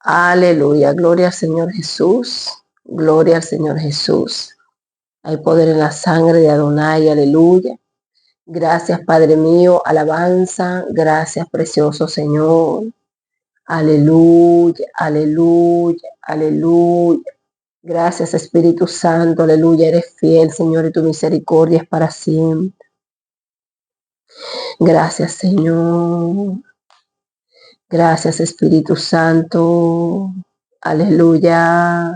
Aleluya, gloria al Señor Jesús, gloria al Señor Jesús. Hay poder en la sangre de Adonai, aleluya. Gracias, Padre mío, alabanza, gracias, precioso Señor. Aleluya, aleluya, aleluya. Gracias, Espíritu Santo, aleluya. Eres fiel, Señor, y tu misericordia es para siempre. Gracias, Señor. Gracias, Espíritu Santo. Aleluya.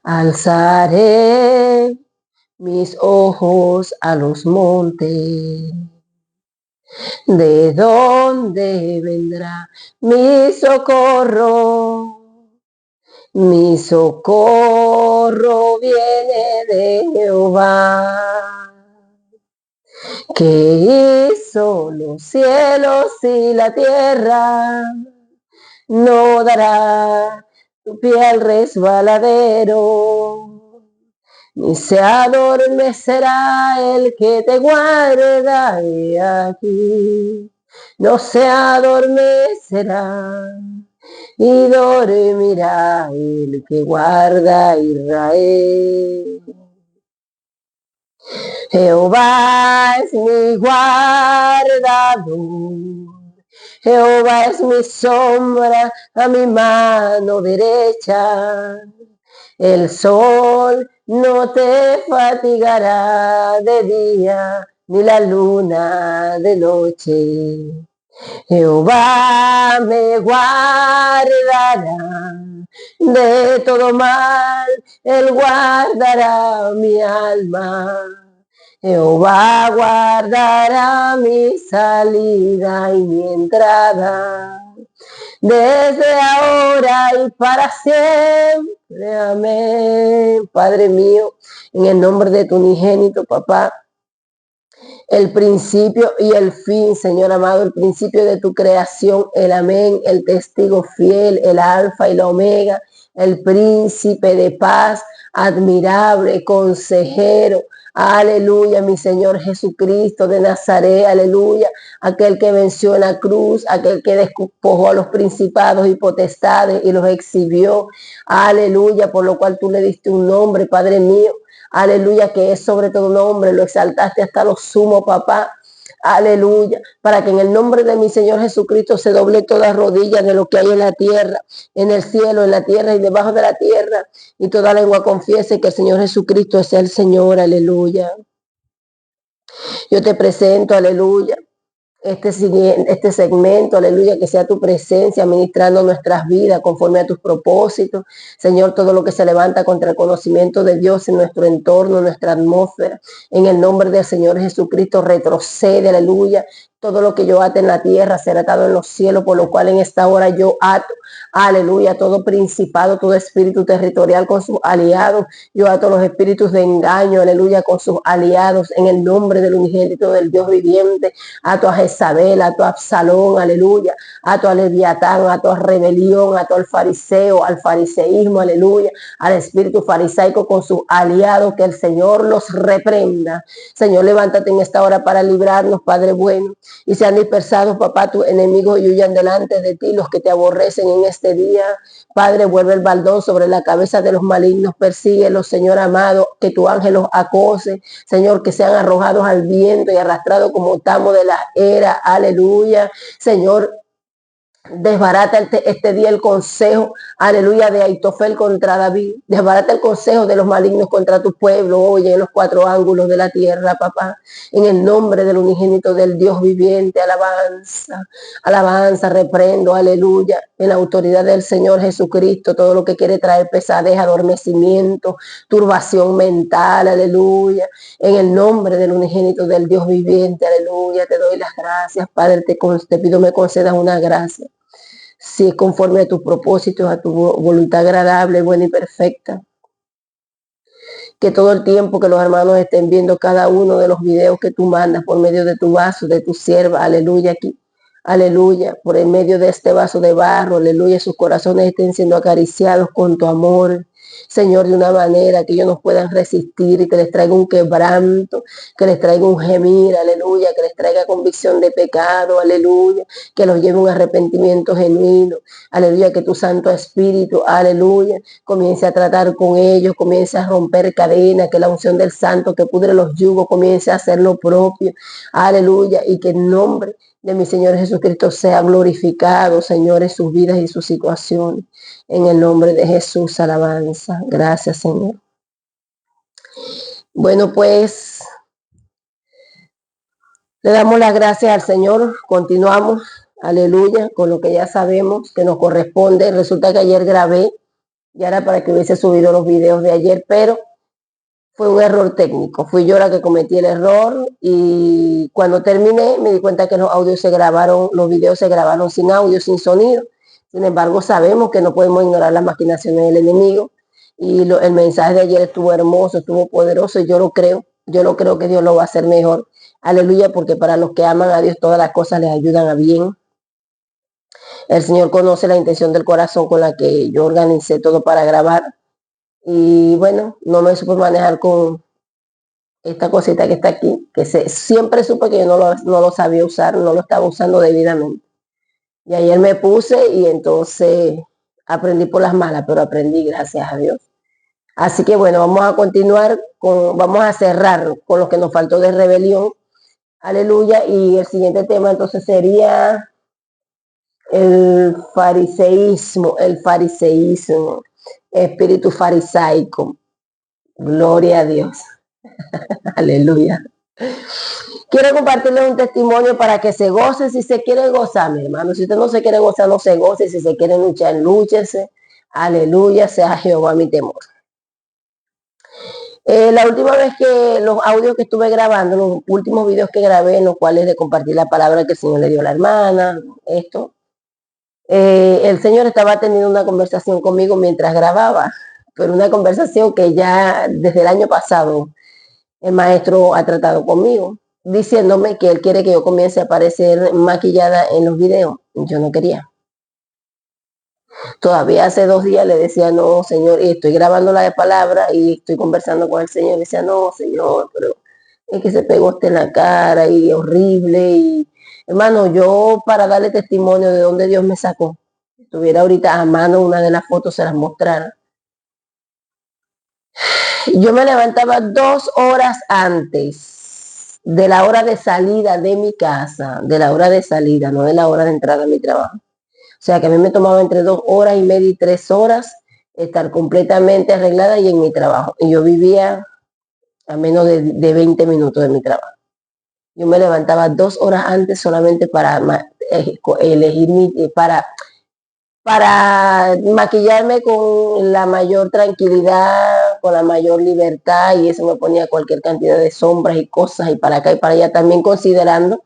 Alzaré mis ojos a los montes. ¿De dónde vendrá mi socorro? Mi socorro viene de Jehová, que hizo los cielos y la tierra. No dará tu pie al resbaladero, ni se adormecerá el que te guarda de aquí. No se adormecerá y dormirá el que guarda a Israel. Jehová es mi guardador, Jehová es mi sombra a mi mano derecha. El sol no te fatigará de día, ni la luna de noche. Jehová me guardará de todo mal, él guardará mi alma. Jehová guardará mi salida y mi entrada, desde ahora y para siempre. Amén. Padre mío, en el nombre de tu unigénito, papá, el principio y el fin, Señor amado, el principio de tu creación, el amén, el testigo fiel, el alfa y la omega, el príncipe de paz, admirable, consejero, aleluya, mi Señor Jesucristo de Nazaret, aleluya, aquel que venció en la cruz, aquel que despojó a los principados y potestades y los exhibió, aleluya, por lo cual tú le diste un nombre, Padre mío, aleluya, que es sobre todo nombre, lo exaltaste hasta lo sumo, papá. Aleluya, para que en el nombre de mi Señor Jesucristo se doble toda rodilla de lo que hay en la tierra, en el cielo, en la tierra y debajo de la tierra, y toda lengua confiese que el Señor Jesucristo es el Señor. Aleluya. Yo te presento, aleluya, este segmento, aleluya, que sea tu presencia ministrando nuestras vidas conforme a tus propósitos. Señor, todo lo que se levanta contra el conocimiento de Dios en nuestro entorno, en nuestra atmósfera, en el nombre del Señor Jesucristo, retrocede, aleluya. Todo lo que yo ate en la tierra será atado en los cielos, por lo cual en esta hora yo ato, aleluya, todo principado, todo espíritu territorial con sus aliados. Yo ato los espíritus de engaño, aleluya, con sus aliados, en el nombre del unigénito del Dios viviente. Ato a Jezabel, ato a Absalón, aleluya, ato a Leviatán, ato a rebelión, ato al fariseo, al fariseísmo, aleluya, al espíritu farisaico con sus aliados, que el Señor los reprenda. Señor, levántate en esta hora para librarnos, Padre bueno, y sean dispersados, papá, tus enemigos y huyan delante de ti los que te aborrecen en este día. Padre, vuelve el baldón sobre la cabeza de los malignos, persíguelos, Señor amado, que tu ángel los acose, Señor, que sean arrojados al viento y arrastrados como tamo de la era, aleluya, Señor. Desbarata este día el consejo, aleluya, de Aitofel contra David. Desbarata el consejo de los malignos contra tu pueblo, oye, en los cuatro ángulos de la tierra, papá. En el nombre del unigénito del Dios viviente, alabanza, alabanza, reprendo, aleluya. En la autoridad del Señor Jesucristo, todo lo que quiere traer pesadez, adormecimiento, turbación mental, aleluya. En el nombre del unigénito del Dios viviente, aleluya. Te doy las gracias, Padre, te pido me concedas una gracia. Si es conforme a tus propósitos, a tu voluntad agradable, buena y perfecta. Que todo el tiempo que los hermanos estén viendo cada uno de los videos que tú mandas por medio de tu vaso, de tu sierva, aleluya, aquí, aleluya, por el medio de este vaso de barro, aleluya, sus corazones estén siendo acariciados con tu amor, Señor, de una manera que ellos no puedan resistir y que les traiga un quebranto, que les traiga un gemir, aleluya, que les traiga convicción de pecado, aleluya, que los lleve un arrepentimiento genuino, aleluya, que tu Santo Espíritu, aleluya, comience a tratar con ellos, comience a romper cadenas, que la unción del Santo que pudre los yugos comience a hacer lo propio, aleluya, y que el nombre de mi Señor Jesucristo sea glorificado, Señor, en sus vidas y sus situaciones. En el nombre de Jesús, alabanza. Gracias, Señor. Bueno, pues le damos las gracias al Señor. Continuamos, aleluya, con lo que ya sabemos que nos corresponde. Resulta que ayer grabé, ya era para que hubiese subido los videos de ayer, pero fue un error técnico. Fui yo la que cometí el error y cuando terminé me di cuenta que los audios se grabaron, los videos se grabaron sin audio, sin sonido. Sin embargo, sabemos que no podemos ignorar las maquinaciones del enemigo y el mensaje de ayer estuvo hermoso, estuvo poderoso y yo lo creo que Dios lo va a hacer mejor. Aleluya, porque para los que aman a Dios todas las cosas les ayudan a bien. El Señor conoce la intención del corazón con la que yo organicé todo para grabar. Y bueno, no me supe manejar con esta cosita que está aquí, que siempre supe que yo no lo sabía usar, no lo estaba usando debidamente. Y ayer me puse y entonces aprendí por las malas, pero aprendí, gracias a Dios. Así que bueno, vamos a continuar, vamos a cerrar con lo que nos faltó de rebelión. Aleluya. Y el siguiente tema entonces sería el fariseísmo, espíritu farisaico. Gloria a Dios. Aleluya. Quiero compartirles un testimonio para que se goce si se quiere gozar, mi hermano. Si usted no se quiere gozar, no se goce. Si se quiere luchar, lúchese. Aleluya, sea Jehová mi temor. La última vez que los audios que estuve grabando, los últimos videos que grabé, en los cuales de compartir la palabra que el Señor le dio a la hermana, el Señor estaba teniendo una conversación conmigo mientras grababa, pero una conversación que ya desde el año pasado el maestro ha tratado conmigo, diciéndome que él quiere que yo comience a aparecer maquillada en los videos. Yo no quería. Todavía hace 2 días le decía, no, Señor, y estoy grabando la de palabra y estoy conversando con el Señor. Y decía, no, Señor, pero es que se pegó usted en la cara y horrible. Y hermano, yo para darle testimonio de dónde Dios me sacó, estuviera ahorita a mano una de las fotos, se las mostrara. Yo me levantaba 2 horas antes de la hora de salida de mi casa, de la hora de salida, no de la hora de entrada a mi trabajo. O sea que a mí me tomaba entre 2 horas y media y 3 horas estar completamente arreglada y en mi trabajo. Y yo vivía a menos de 20 minutos de mi trabajo. Yo me levantaba 2 horas antes solamente para elegir para maquillarme con la mayor tranquilidad, con la mayor libertad, y eso me ponía cualquier cantidad de sombras y cosas y para acá y para allá, también considerando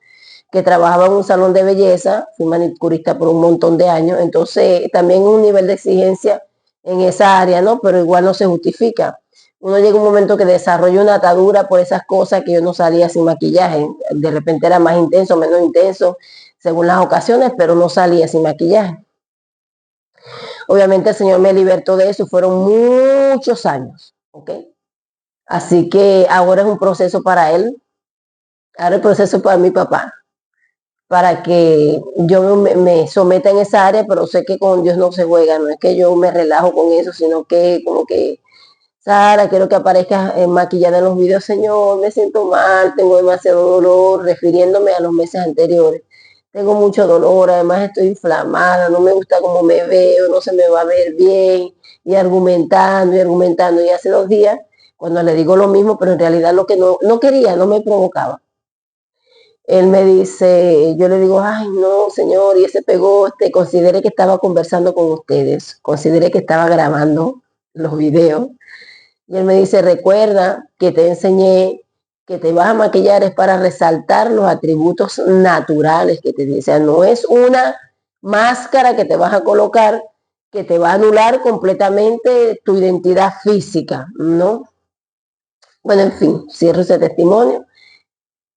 que trabajaba en un salón de belleza, fui manicurista por un montón de años, entonces también un nivel de exigencia en esa área, ¿no? Pero igual no se justifica. Uno llega un momento que desarrolla una atadura por esas cosas que yo no salía sin maquillaje. De repente era más intenso, menos intenso, según las ocasiones, pero no salía sin maquillaje. Obviamente el Señor me libertó de eso, fueron muchos años, ¿ok? Así que ahora es un proceso para él, ahora el proceso para mi papá, para que yo me someta en esa área, pero sé que con Dios no se juega, no es que yo me relajo con eso, sino que como que, Sara, quiero que aparezcas maquillada en los videos, Señor, me siento mal, tengo demasiado dolor, refiriéndome a los meses anteriores. Tengo mucho dolor, además estoy inflamada, no me gusta cómo me veo, no se me va a ver bien, y argumentando y argumentando. Y hace 2 días, cuando le digo lo mismo, pero en realidad lo que no quería, no me provocaba. Él me dice, yo le digo, ay no, Señor, y ese pegó, consideré que estaba conversando con ustedes, consideré que estaba grabando los videos. Y él me dice, recuerda que te enseñé que te vas a maquillar es para resaltar los atributos naturales que te dice. O sea, no es una máscara que te vas a colocar que te va a anular completamente tu identidad física, ¿no? Bueno, en fin, cierro ese testimonio.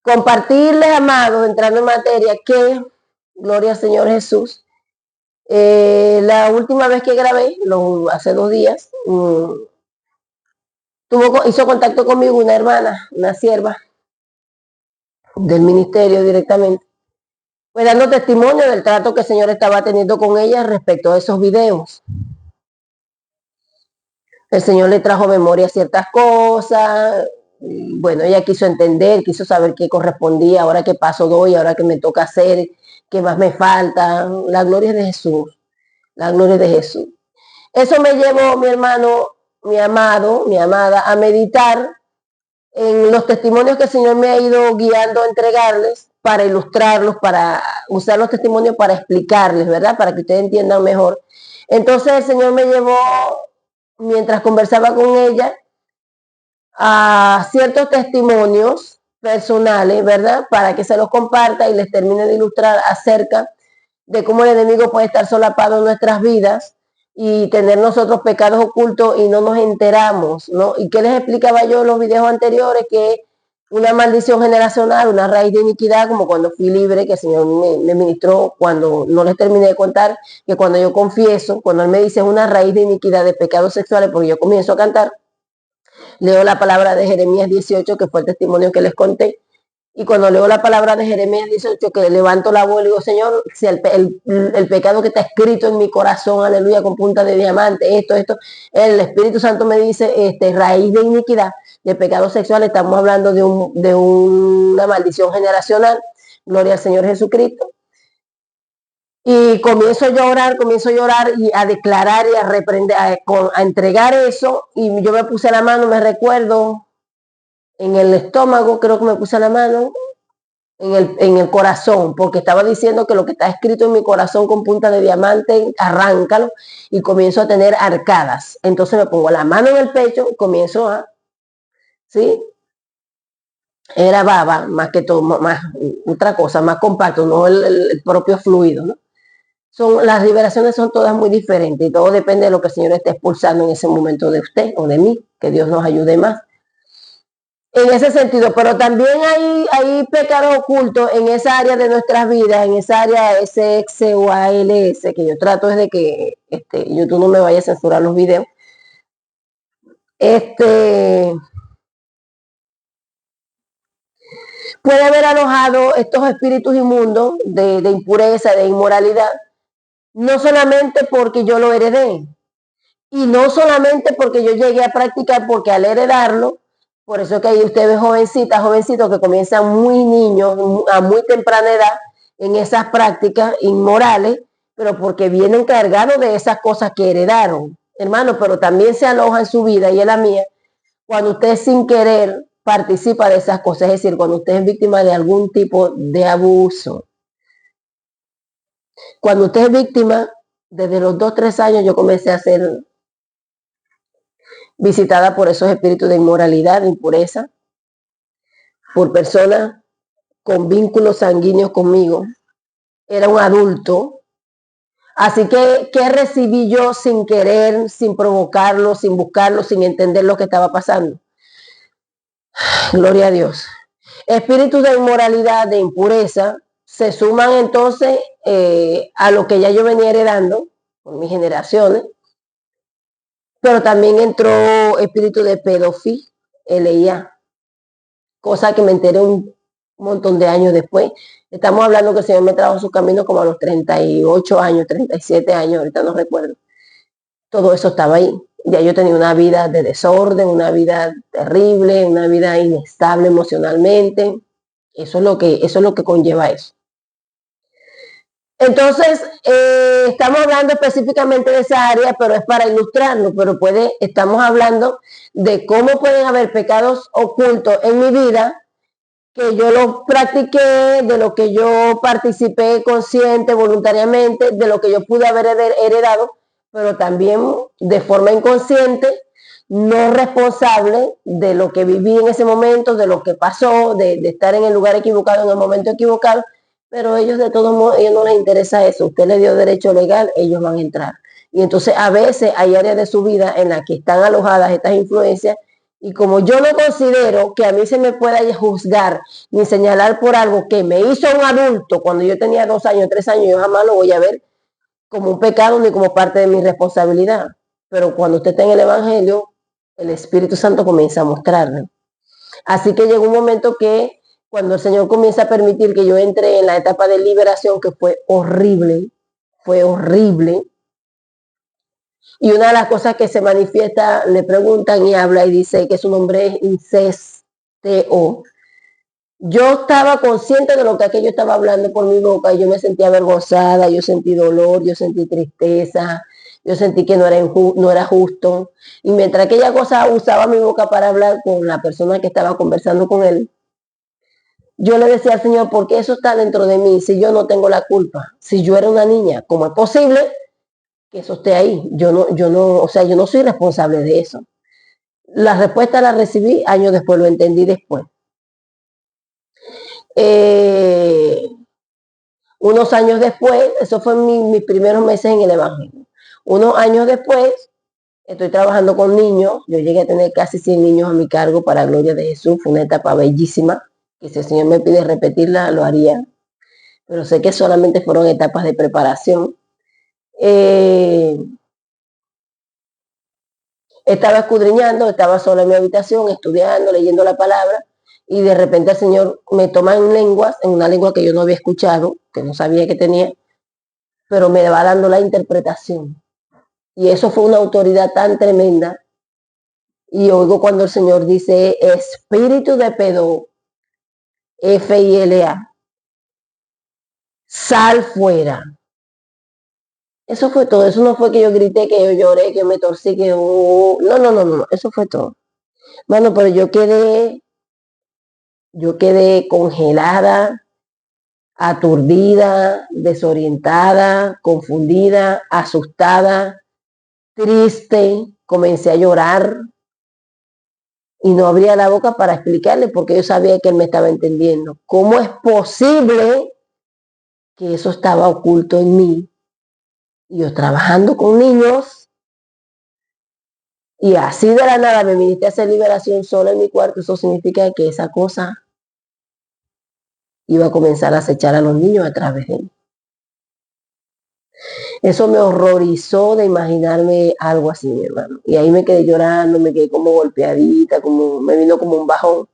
Compartirles, amados, entrando en materia, que, gloria al Señor Jesús, La última vez que grabé, hace 2 días, hizo contacto conmigo una hermana, una sierva del ministerio directamente, pues dando testimonio del trato que el Señor estaba teniendo con ella respecto a esos videos. El Señor le trajo memoria a ciertas cosas. Bueno, ella quiso entender, quiso saber qué correspondía, ahora qué paso doy, ahora qué me toca hacer, qué más me falta. La gloria es de Jesús, la gloria es de Jesús. Eso me llevó, mi hermano, mi amado, mi amada, a meditar en los testimonios que el Señor me ha ido guiando a entregarles, para ilustrarlos, para usar los testimonios para explicarles, ¿verdad? Para que ustedes entiendan mejor. Entonces el Señor me llevó, mientras conversaba con ella, a ciertos testimonios personales, ¿verdad? Para que se los comparta y les termine de ilustrar acerca de cómo el enemigo puede estar solapado en nuestras vidas y tener nosotros pecados ocultos y no nos enteramos, ¿no? ¿Y qué les explicaba yo en los videos anteriores? Que una maldición generacional, una raíz de iniquidad, como cuando fui libre, que el Señor me ministró, cuando no les terminé de contar, que cuando yo confieso, cuando Él me dice una raíz de iniquidad de pecados sexuales, porque yo comienzo a cantar, leo la palabra de Jeremías 18, que fue el testimonio que les conté, y cuando leo la palabra de Jeremías 18, que levanto la voz y digo, Señor, si el pecado que está escrito en mi corazón, aleluya, con punta de diamante, esto, el Espíritu Santo me dice, raíz de iniquidad, de pecado sexual, estamos hablando de una maldición generacional, gloria al Señor Jesucristo. Y comienzo a llorar y a declarar y a reprender, a entregar eso, y yo me puse la mano, me recuerdo, en el estómago, creo que me puse la mano, en el corazón, porque estaba diciendo que lo que está escrito en mi corazón con punta de diamante, arráncalo, y comienzo a tener arcadas. Entonces me pongo la mano en el pecho y comienzo a, ¿sí? Era baba, más que todo, más otra cosa, más compacto, no el propio fluido, ¿no? Las liberaciones son todas muy diferentes y todo depende de lo que el Señor esté expulsando en ese momento de usted o de mí, que Dios nos ayude más. En ese sentido, pero también hay pecados ocultos en esa área de nuestras vidas, en esa área SX o ALS, que yo trato es de que YouTube no me vaya a censurar los videos. Puede haber alojado estos espíritus inmundos de impureza, de inmoralidad, no solamente porque yo lo heredé, y no solamente porque yo llegué a practicar, porque al heredarlo, por eso que hay ustedes jovencitas, jovencitos que comienzan muy niños, a muy temprana edad, en esas prácticas inmorales, pero porque vienen cargados de esas cosas que heredaron, hermano, pero también se aloja en su vida y en la mía, cuando usted sin querer participa de esas cosas, es decir, cuando usted es víctima de algún tipo de abuso. Cuando usted es víctima, desde los 2, 3 años yo comencé a ser visitada por esos espíritus de inmoralidad, de impureza, por personas con vínculos sanguíneos conmigo. Era un adulto. Así que, ¿qué recibí yo sin querer, sin provocarlo, sin buscarlo, sin entender lo que estaba pasando? Gloria a Dios. Espíritus de inmoralidad, de impureza, se suman entonces a lo que ya yo venía heredando por mis generaciones, pero también entró espíritu de pedofilia, cosa que me enteré un montón de años después. Estamos hablando que el Señor me trajo su camino como a los 38 años, 37 años, ahorita no recuerdo. Todo eso estaba ahí. Ya yo tenía una vida de desorden, una vida terrible, una vida inestable emocionalmente. Eso es lo que conlleva eso. Entonces, estamos hablando específicamente de esa área, pero es para ilustrarlo, pero estamos hablando de cómo pueden haber pecados ocultos en mi vida, que yo lo practiqué, de lo que yo participé consciente, voluntariamente, de lo que yo pude haber heredado, pero también de forma inconsciente, no responsable de lo que viví en ese momento, de lo que pasó, de estar en el lugar equivocado, en el momento equivocado, pero ellos de todos modos, a ellos no les interesa eso. Usted les dio derecho legal, ellos van a entrar. Y entonces a veces hay áreas de su vida en las que están alojadas estas influencias, y como yo no considero que a mí se me pueda juzgar ni señalar por algo que me hizo un adulto cuando yo tenía 2 años, 3 años, yo jamás lo voy a ver como un pecado ni como parte de mi responsabilidad. Pero cuando usted está en el Evangelio, el Espíritu Santo comienza a mostrarle. Así que llegó un momento que cuando el Señor comienza a permitir que yo entre en la etapa de liberación, que fue horrible, y una de las cosas que se manifiesta, le preguntan y habla y dice que su nombre es incesteo. Yo estaba consciente de lo que aquello estaba hablando por mi boca y yo me sentía avergonzada, yo sentí dolor, yo sentí tristeza, yo sentí que no era justo. Y mientras aquella cosa usaba mi boca para hablar con la persona que estaba conversando con él, yo le decía al Señor, ¿por qué eso está dentro de mí si yo no tengo la culpa? Si yo era una niña, ¿cómo es posible que eso esté ahí? Yo no soy responsable de eso. La respuesta la recibí años después, lo entendí después. Unos años después, eso fue mis primeros meses en el Evangelio. Unos años después, estoy trabajando con niños. Yo llegué a tener casi 100 niños a mi cargo para gloria de Jesús. Fue una etapa bellísima, que si el Señor me pide repetirla, lo haría. Pero sé que solamente fueron etapas de preparación. Estaba escudriñando, estaba sola en mi habitación, estudiando, leyendo la palabra, y de repente el Señor me toma en lenguas, en una lengua que yo no había escuchado, que no sabía que tenía, pero me va dando la interpretación. Y eso fue una autoridad tan tremenda. Y oigo cuando el Señor dice, espíritu de pedo, F-I-L-A, sal fuera. Eso fue todo. Eso no fue que yo grité, que yo lloré, que yo me torcí, que no. Eso fue todo. Bueno, pero yo quedé congelada, aturdida, desorientada, confundida, asustada, triste. Comencé a llorar y no abría la boca para explicarle porque yo sabía que él me estaba entendiendo. ¿Cómo es posible que eso estaba oculto en mí? Y yo trabajando con niños y así de la nada me viniste a hacer liberación sola en mi cuarto. Eso significa que esa cosa iba a comenzar a acechar a los niños a través de mí. Eso me horrorizó de imaginarme algo así, mi hermano. Y ahí me quedé llorando, me quedé como golpeadita, me vino como un bajón.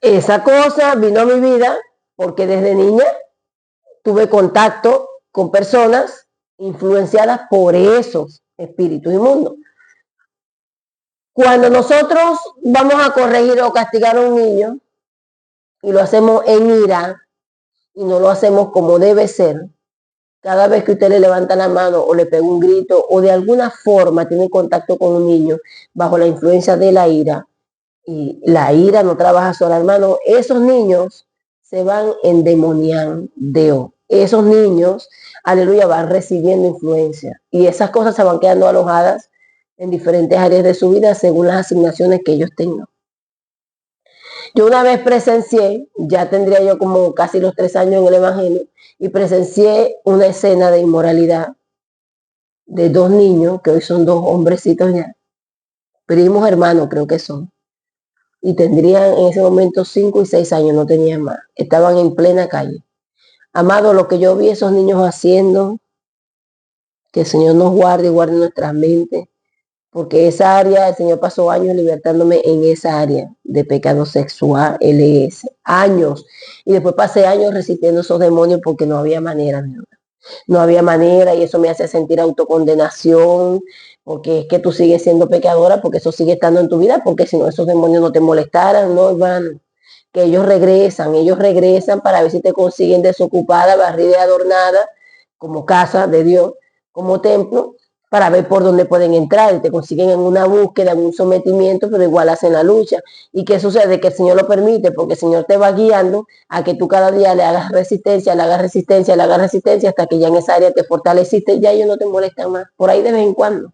Esa cosa vino a mi vida porque desde niña tuve contacto con personas influenciadas por esos espíritus inmundos. Cuando nosotros vamos a corregir o castigar a un niño y lo hacemos en ira y no lo hacemos como debe ser, cada vez que usted le levanta la mano o le pega un grito o de alguna forma tiene contacto con un niño bajo la influencia de la ira, y la ira no trabaja sola, hermano, esos niños se van endemoniando. Esos niños, aleluya, van recibiendo influencia y esas cosas se van quedando alojadas en diferentes áreas de su vida según las asignaciones que ellos tengan. Yo una vez presencié, ya tendría yo como casi los 3 años en el Evangelio, y presencié una escena de inmoralidad de 2 niños, que hoy son 2 hombrecitos ya, primos hermanos creo que son, y tendrían en ese momento 5 y 6 años, no tenían más, estaban en plena calle. Amado, lo que yo vi esos niños haciendo, que el Señor nos guarde y guarde nuestras mentes, porque esa área, el Señor pasó años libertándome en esa área de pecado sexual, LS, años, y después pasé años resistiendo esos demonios porque no había manera, no había manera, y eso me hace sentir autocondenación, porque es que tú sigues siendo pecadora, porque eso sigue estando en tu vida, porque si no esos demonios no te molestaran, no, hermano, que ellos regresan para ver si te consiguen desocupada, barrida y adornada, como casa de Dios, como templo, para ver por dónde pueden entrar, y te consiguen en una búsqueda, en un sometimiento, pero igual hacen la lucha. ¿Y qué sucede? Que el Señor lo permite, porque el Señor te va guiando a que tú cada día le hagas resistencia, hasta que ya en esa área te fortaleciste, ya ellos no te molestan más, por ahí de vez en cuando,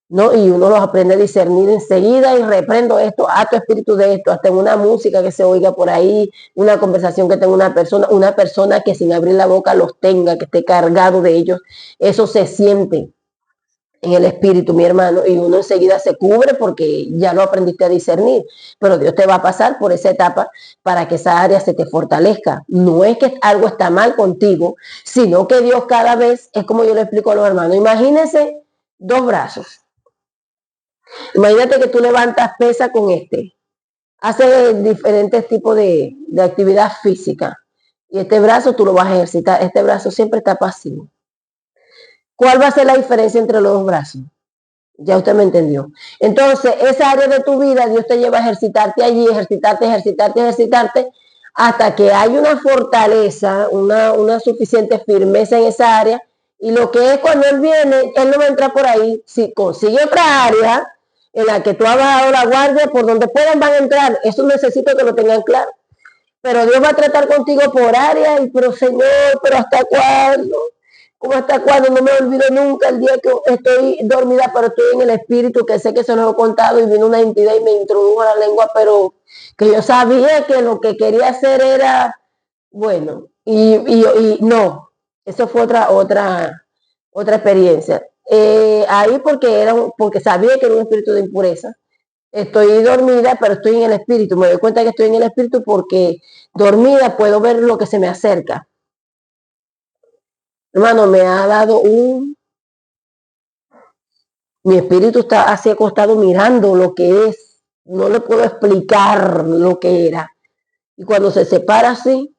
¿no? Y uno los aprende a discernir enseguida y reprendo esto, tu espíritu de esto, hasta en una música que se oiga por ahí, una conversación que tenga una persona que sin abrir la boca los tenga, que esté cargado de ellos, eso se siente. en el espíritu, mi hermano, y uno enseguida se cubre porque ya lo aprendiste a discernir, pero Dios te va a pasar por esa etapa para que esa área se te fortalezca. No es que algo está mal contigo, sino que Dios cada vez, es como yo le explico a los hermanos, imagínense 2 brazos. Imagínate que tú levantas pesa con haces diferentes tipos de actividad física, y este brazo tú lo vas a ejercitar, este brazo siempre está pasivo. ¿Cuál va a ser la diferencia entre los 2 brazos? Ya usted me entendió. Entonces, esa área de tu vida, Dios te lleva a ejercitarte allí, ejercitarte, hasta que hay una fortaleza, una suficiente firmeza en esa área. Y lo que es cuando Él viene, Él no va a entrar por ahí. Si consigue otra área en la que tú has bajado la guardia, por donde puedan van a entrar. Eso necesito que lo tengan claro. Pero Dios va a tratar contigo por área, y pero Señor, pero ¿hasta cuándo? ¿Cómo hasta cuándo? No me olvido nunca el día que estoy dormida, pero estoy en el espíritu, que sé que se lo he contado, y vino una entidad y me introdujo la lengua, pero que yo sabía que lo que quería hacer era, bueno, y no, eso fue otra experiencia. Ahí porque sabía que era un espíritu de impureza. Estoy dormida, pero estoy en el espíritu. Me doy cuenta que estoy en el espíritu porque dormida puedo ver lo que se me acerca. Hermano, me ha dado mi espíritu está así acostado mirando lo que es. No le puedo explicar lo que era. Y cuando se separa así,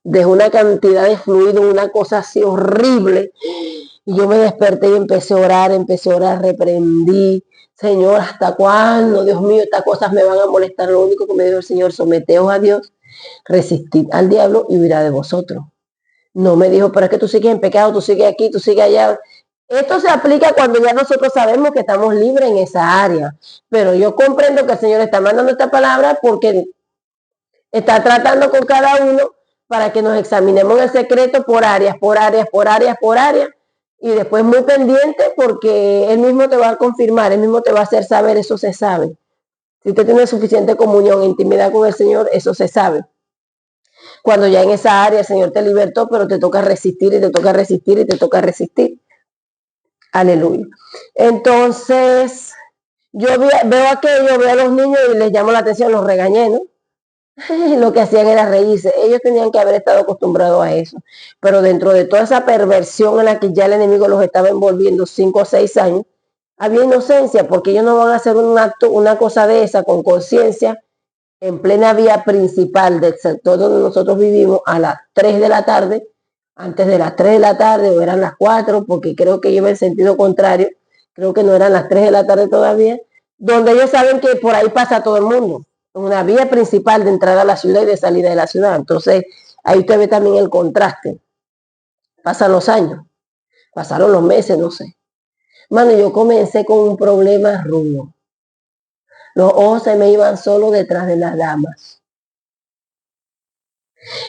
dejó una cantidad de fluido, una cosa así horrible. Y yo me desperté y empecé a orar, reprendí. Señor, ¿hasta cuándo? Dios mío, estas cosas me van a molestar. Lo único que me dijo el Señor, someteos a Dios, resistid al diablo y huirá de vosotros. No me dijo, pero es que tú sigues en pecado, tú sigues aquí, tú sigues allá. Esto se aplica cuando ya nosotros sabemos que estamos libres en esa área. Pero yo comprendo que el Señor está mandando esta palabra porque está tratando con cada uno para que nos examinemos en el secreto por áreas, y después muy pendiente porque Él mismo te va a confirmar, Él mismo te va a hacer saber, eso se sabe. Si usted tiene suficiente comunión e intimidad con el Señor, eso se sabe. Cuando ya en esa área el Señor te libertó, pero te toca resistir y te toca resistir y te toca resistir. Aleluya. Entonces, yo veo aquello, veo a los niños y les llamo la atención, los regañé, ¿no? Lo que hacían era reírse. Ellos tenían que haber estado acostumbrados a eso. Pero dentro de toda esa perversión en la que ya el enemigo los estaba envolviendo 5 o 6 años, había inocencia, porque ellos no van a hacer un acto, una cosa de esa con conciencia en plena vía principal del sector donde nosotros vivimos a las 3 de la tarde, antes de las 3 de la tarde, o eran las 4, porque creo que iba en sentido contrario, creo que no eran las 3 de la tarde todavía, donde ellos saben que por ahí pasa todo el mundo, una vía principal de entrada a la ciudad y de salida de la ciudad. Entonces, ahí usted ve también el contraste. Pasan los años, pasaron los meses, no sé. Mano, yo comencé con un problema rudo. Los ojos se me iban solo detrás de las damas.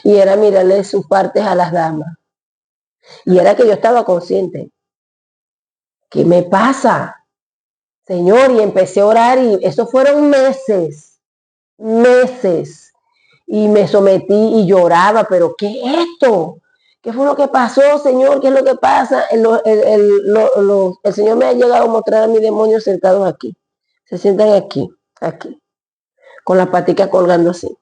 Y era mirarle sus partes a las damas. Y era que yo estaba consciente. ¿Qué me pasa, Señor? Y empecé a orar, y eso fueron meses. Y me sometí y lloraba, pero ¿qué es esto? ¿Qué fue lo que pasó, Señor? ¿Qué es lo que pasa? El Señor me ha llegado a mostrar a mis demonios sentados aquí. Se sientan aquí, con las paticas colgando así.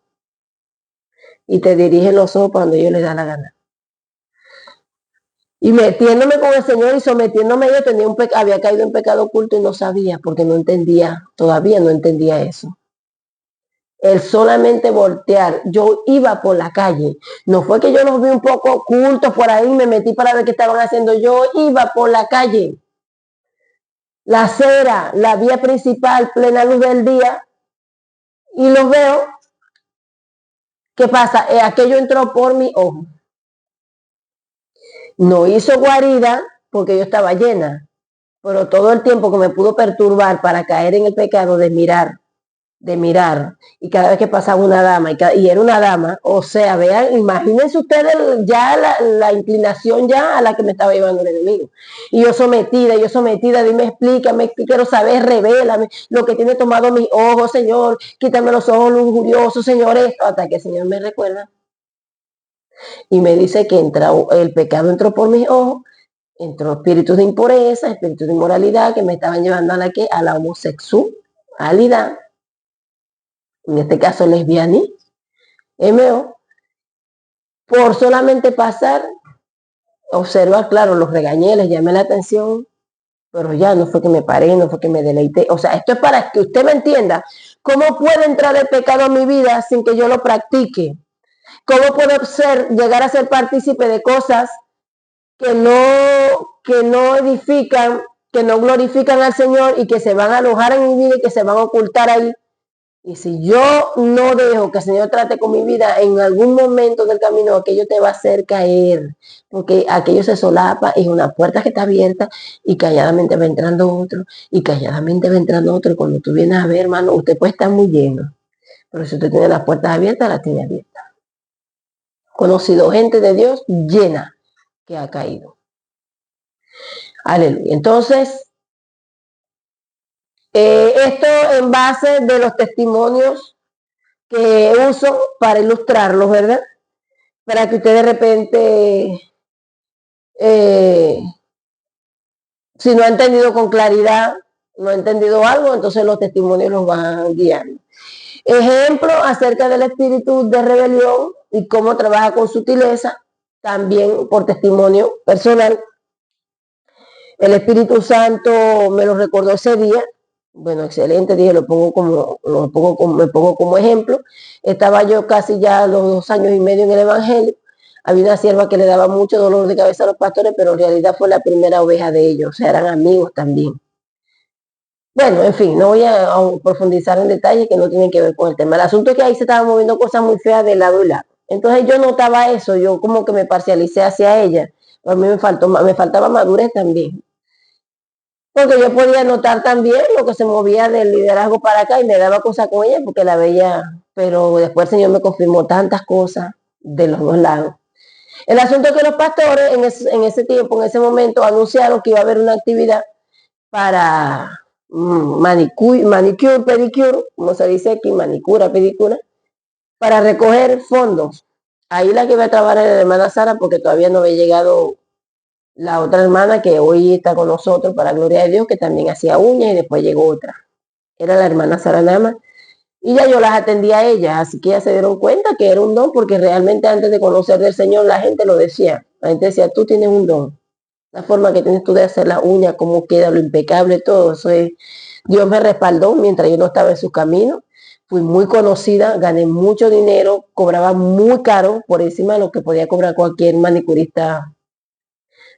Y te dirigen los ojos para donde ellos les da la gana. Y metiéndome con el Señor y sometiéndome a ellos, había caído en pecado oculto y no sabía, porque no entendía, todavía no entendía eso. El solamente voltear, yo iba por la calle, no fue que yo los vi un poco ocultos por ahí, me metí para ver qué estaban haciendo, yo iba por la calle, la acera, la vía principal, plena luz del día, y los veo. ¿Qué pasa? Aquello entró por mi ojo. No hizo guarida porque yo estaba llena, pero todo el tiempo que me pudo perturbar para caer en el pecado de mirar, y cada vez que pasaba una dama, y era una dama, o sea, vean, imagínense ustedes ya la inclinación ya a la que me estaba llevando el enemigo. Y yo sometida, dime, explícame, quiero saber, revélame lo que tiene tomado mis ojos, Señor, quítame los ojos lujuriosos, Señor, esto, hasta que el Señor me recuerda y me dice que el pecado entró por mis ojos. entró espíritus de impureza, espíritus de inmoralidad que me estaban llevando a la que a la homosexualidad, en este caso lesbianismo, MO, por solamente pasar, observar, claro, los regañé, les llamé la atención, pero ya no fue que me paré, no fue que me deleité. O sea, esto es para que usted me entienda cómo puede entrar el pecado a mi vida sin que yo lo practique. ¿Cómo puedo llegar a ser partícipe de cosas que no edifican, que no glorifican al Señor y que se van a alojar en mi vida y que se van a ocultar ahí? Y si yo no dejo que el Señor trate con mi vida, en algún momento del camino aquello te va a hacer caer, porque aquello se solapa, es una puerta que está abierta y calladamente va entrando otro, y calladamente va entrando otro, y cuando tú vienes a ver, hermano, usted puede estar muy lleno, pero si usted tiene las puertas abiertas, las tiene abiertas. Conocido gente de Dios llena que ha caído. Aleluya. Entonces, esto en base de los testimonios que uso para ilustrarlos, ¿verdad? Para que usted de repente, si no ha entendido con claridad, no ha entendido algo, entonces los testimonios los van guiando. Ejemplo acerca del espíritu de rebelión y cómo trabaja con sutileza, también por testimonio personal. El Espíritu Santo me lo recordó ese día. Bueno, excelente, dije, me pongo como ejemplo. Estaba yo casi ya los 2 años y medio en el Evangelio. Había una sierva que le daba mucho dolor de cabeza a los pastores, pero en realidad fue la primera oveja de ellos, o sea, eran amigos también. Bueno, en fin, no voy a profundizar en detalles que no tienen que ver con el tema. El asunto es que ahí se estaban moviendo cosas muy feas de lado y lado. Entonces yo notaba eso, yo como que me parcialicé hacia ella. A mí me faltaba madurez también. Porque yo podía notar también lo que se movía del liderazgo para acá y me daba cosas con ella porque la veía, pero después el Señor me confirmó tantas cosas de los dos lados. El asunto es que los pastores en ese tiempo, en ese momento, anunciaron que iba a haber una actividad para manicure, pedicure, como se dice aquí, manicura, pedicura, para recoger fondos. Ahí la que iba a trabajar era la hermana Sara porque todavía no había llegado la otra hermana que hoy está con nosotros, para gloria de Dios, que también hacía uñas y después llegó otra. Era la hermana Sara Nama. Y ya yo las atendía a ellas, así que ya se dieron cuenta que era un don, porque realmente antes de conocer del Señor la gente lo decía. La gente decía, tú tienes un don. La forma que tienes tú de hacer las uñas, cómo queda, lo impecable, todo eso es. Dios me respaldó mientras yo no estaba en sus caminos. Fui muy conocida, gané mucho dinero, cobraba muy caro, por encima de lo que podía cobrar cualquier manicurista.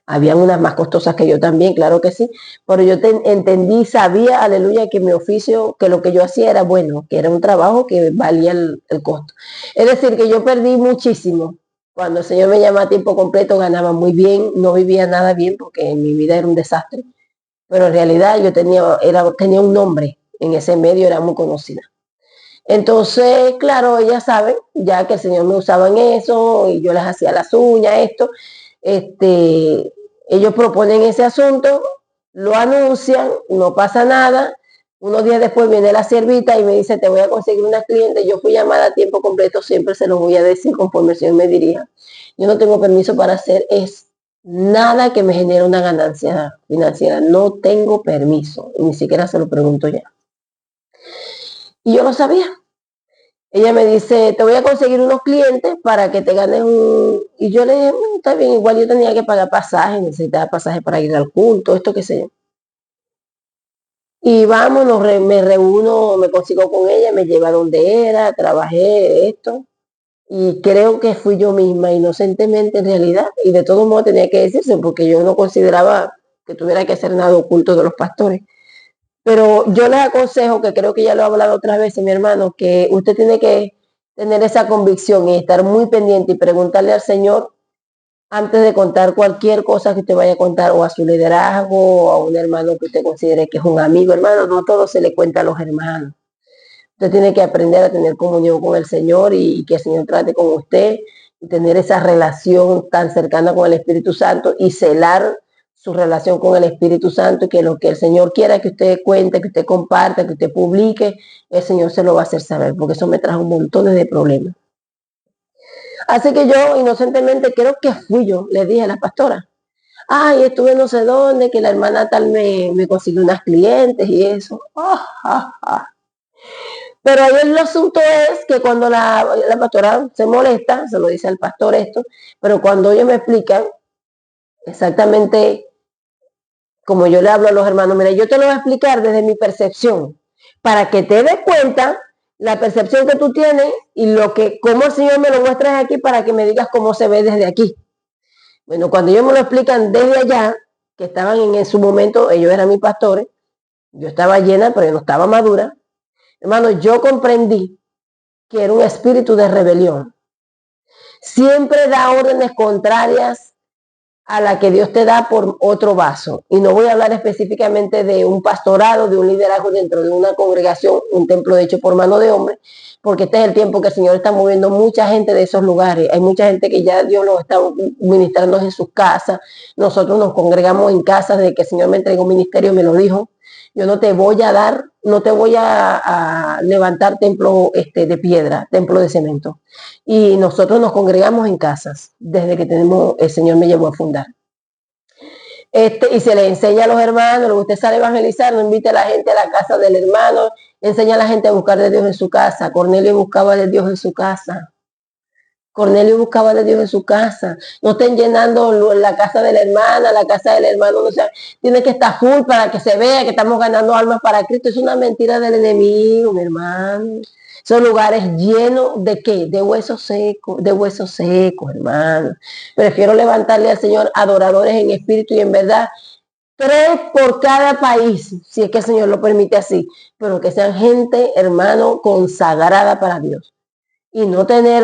Habían unas más costosas que yo también, claro que sí, pero yo entendí, sabía, aleluya, que mi oficio, que lo que yo hacía era bueno, que era un trabajo que valía el costo. Es decir, que yo perdí muchísimo. Cuando el Señor me llamó a tiempo completo, ganaba muy bien, no vivía nada bien porque mi vida era un desastre. Pero en realidad yo tenía un nombre en ese medio, era muy conocida. Entonces, claro, ellas saben, ya que el Señor me usaba en eso, y yo les hacía las uñas, esto, ellos proponen ese asunto, lo anuncian, no pasa nada. Unos días después viene la siervita y me dice, te voy a conseguir una cliente. Yo fui llamada a tiempo completo, siempre se los voy a decir conforme el Señor me dirija. Yo no tengo permiso para hacer nada que me genere una ganancia financiera. No tengo permiso, ni siquiera se lo pregunto ya. Y yo lo sabía. Ella me dice, te voy a conseguir unos clientes para que te ganes un... Y yo le dije, está bien, igual yo tenía que pagar pasaje, necesitaba pasaje para ir al culto, esto qué sé yo. Y vamos, me reúno, me consigo con ella, me lleva donde era, trabajé esto. Y creo que fui yo misma, inocentemente en realidad. Y de todos modos tenía que decirse, porque yo no consideraba que tuviera que hacer nada oculto de los pastores. Pero yo les aconsejo, que creo que ya lo he hablado otras veces, mi hermano, que usted tiene que tener esa convicción y estar muy pendiente y preguntarle al Señor antes de contar cualquier cosa que usted vaya a contar, o a su liderazgo, o a un hermano que usted considere que es un amigo. Hermano, no todo se le cuenta a los hermanos. Usted tiene que aprender a tener comunión con el Señor y que el Señor trate con usted y tener esa relación tan cercana con el Espíritu Santo y celar su relación con el Espíritu Santo, y que lo que el Señor quiera que usted cuente, que usted comparta, que usted publique, el Señor se lo va a hacer saber, porque eso me trajo un montón de problemas. Así que yo inocentemente, creo que fui yo, le dije a la pastora, Ay, estuve no sé dónde, que la hermana tal me consiguió unas clientes y eso. Ah, ah, ah. Pero ahí el asunto es que cuando la pastora se molesta, se lo dice al pastor esto, pero cuando ellos me explican exactamente como yo le hablo a los hermanos, mira, yo te lo voy a explicar desde mi percepción, para que te des cuenta la percepción que tú tienes y cómo el Señor me lo muestra aquí para que me digas cómo se ve desde aquí. Bueno, cuando ellos me lo explican desde allá, que estaban en su momento, ellos eran mis pastores, yo estaba llena, pero yo no estaba madura. Hermano, yo comprendí que era un espíritu de rebelión. Siempre da órdenes contrarias a la que Dios te da por otro vaso. Y no voy a hablar específicamente de un pastorado, de un liderazgo dentro de una congregación, un templo hecho por mano de hombre, porque este es el tiempo que el Señor está moviendo mucha gente de esos lugares. Hay mucha gente que ya Dios los está ministrando en sus casas. Nosotros nos congregamos en casas desde que el Señor me entregó un ministerio, me lo dijo. Yo no te voy a dar, no te voy a levantar templo de piedra, templo de cemento. Y nosotros nos congregamos en casas desde que el Señor me llevó a fundar. Y se le enseña a los hermanos, usted sale a evangelizar, no invite a la gente a la casa del hermano, enseña a la gente a buscar de Dios en su casa. Cornelio buscaba de Dios en su casa. Cornelio buscaba de Dios en su casa. No estén llenando la casa de la hermana, la casa del hermano. No sea, tiene que estar full para que se vea que estamos ganando almas para Cristo. Es una mentira del enemigo, mi hermano. Son lugares llenos de ¿qué? De huesos secos, hermano. Prefiero levantarle al Señor adoradores en espíritu y en verdad. 3 por cada país, si es que el Señor lo permite así. Pero que sean gente, hermano, consagrada para Dios. Y no tener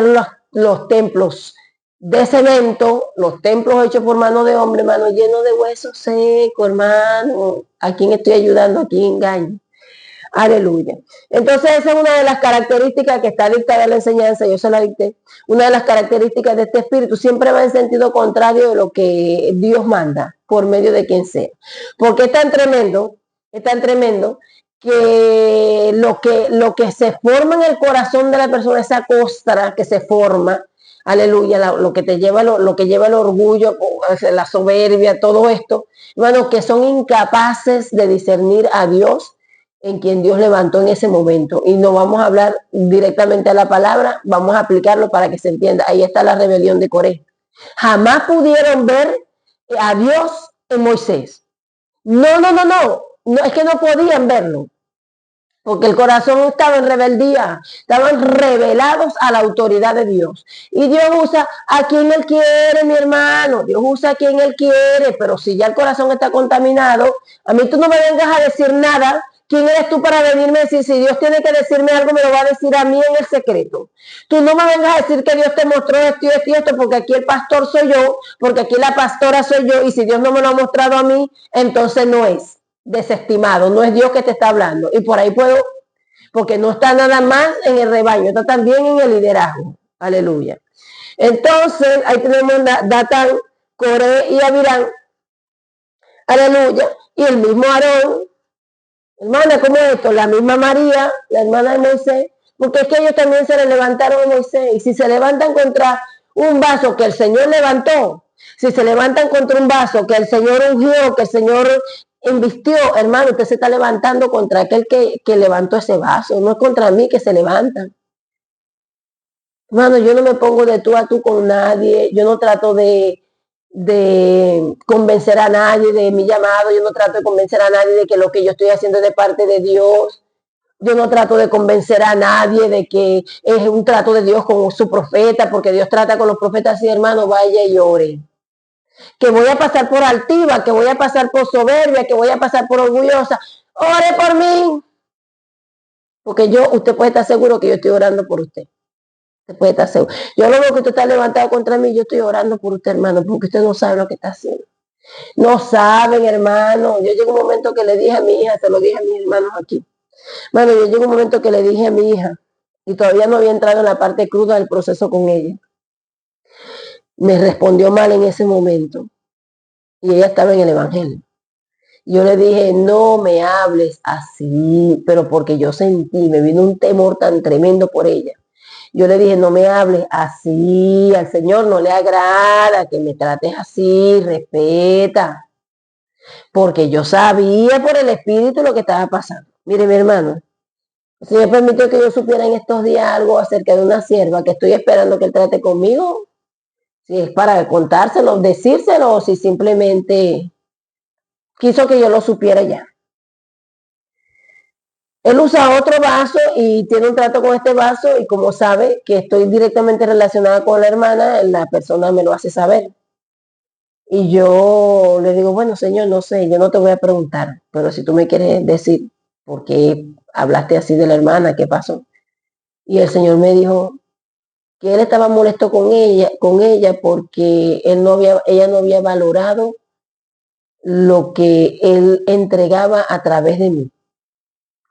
los templos de cemento, los templos hechos por mano de hombre, hermano, llenos de huesos secos, hermano. ¿A quién estoy ayudando? ¿A quién engaño? Aleluya. Entonces esa es una de las características que está dictada en la enseñanza, yo se la dicté. Una de las características de este espíritu siempre va en sentido contrario de lo que Dios manda, por medio de quien sea. Porque es tan tremendo que lo que se forma en el corazón de la persona, esa costra que se forma, aleluya, lo que te lleva, lo que lleva el orgullo, la soberbia, todo esto, bueno, que son incapaces de discernir a Dios en quien Dios levantó en ese momento. Y no vamos a hablar directamente a la palabra, vamos a aplicarlo para que se entienda. Ahí está la rebelión de Coré. Jamás pudieron ver a Dios en Moisés. No, es que no podían verlo. Porque el corazón estaba en rebeldía, estaban revelados a la autoridad de Dios. Y Dios usa a quien Él quiere, mi hermano. Dios usa a quien Él quiere, pero si ya el corazón está contaminado, a mí tú no me vengas a decir nada. ¿Quién eres tú para venirme a decir, si Dios tiene que decirme algo, me lo va a decir a mí en el secreto? Tú no me vengas a decir que Dios te mostró esto y esto y esto, porque aquí el pastor soy yo, porque aquí la pastora soy yo, y si Dios no me lo ha mostrado a mí, entonces no es. Desestimado, no es Dios que te está hablando. Y por ahí puedo, porque no está nada más en el rebaño, está también en el liderazgo. Aleluya. Entonces, ahí tenemos Datán, Coré y Abirán. Aleluya. Y el mismo Aarón, hermana, ¿cómo es esto? La misma María, la hermana de Moisés, porque es que ellos también se le levantaron a Moisés. Y si se levantan contra un vaso que el Señor levantó, si se levantan contra un vaso que el Señor ungió, que el Señor invistió, hermano, usted se está levantando contra aquel que levantó ese vaso, no es contra mí que se levantan. Hermano, yo no me pongo de tú a tú con nadie, yo no trato de convencer a nadie de mi llamado, yo no trato de convencer a nadie de que lo que yo estoy haciendo es de parte de Dios. Yo no trato de convencer a nadie de que es un trato de Dios con su profeta, porque Dios trata con los profetas así, hermano, vaya y ore. Que voy a pasar por altiva, que voy a pasar por soberbia, que voy a pasar por orgullosa. Ore por mí. Porque usted puede estar seguro que yo estoy orando por usted. Usted puede estar seguro. Yo lo veo que usted está levantado contra mí, yo estoy orando por usted, hermano, porque usted no sabe lo que está haciendo. No saben, hermano. Yo llego un momento que le dije a mi hija, se lo dije a mis hermanos aquí. Bueno, yo llego un momento que le dije a mi hija, y todavía no había entrado en la parte cruda del proceso con ella. Me respondió mal en ese momento. Y ella estaba en el evangelio. Yo le dije, no me hables así, pero porque yo sentí, me vino un temor tan tremendo por ella. Yo le dije, no me hables así, al Señor no le agrada que me trates así, respeta. Porque yo sabía por el Espíritu lo que estaba pasando. Mire, mi hermano, el Señor permitió que yo supiera en estos días algo acerca de una sierva que estoy esperando que él trate conmigo. Si es para contárselo, decírselo, o si simplemente quiso que yo lo supiera ya. Él usa otro vaso y tiene un trato con este vaso, y como sabe que estoy directamente relacionada con la hermana, la persona me lo hace saber. Y yo le digo, bueno, Señor, no sé, yo no te voy a preguntar, pero si tú me quieres decir por qué hablaste así de la hermana, qué pasó. Y el Señor me dijo que él estaba molesto con ella porque ella no había valorado lo que él entregaba a través de mí.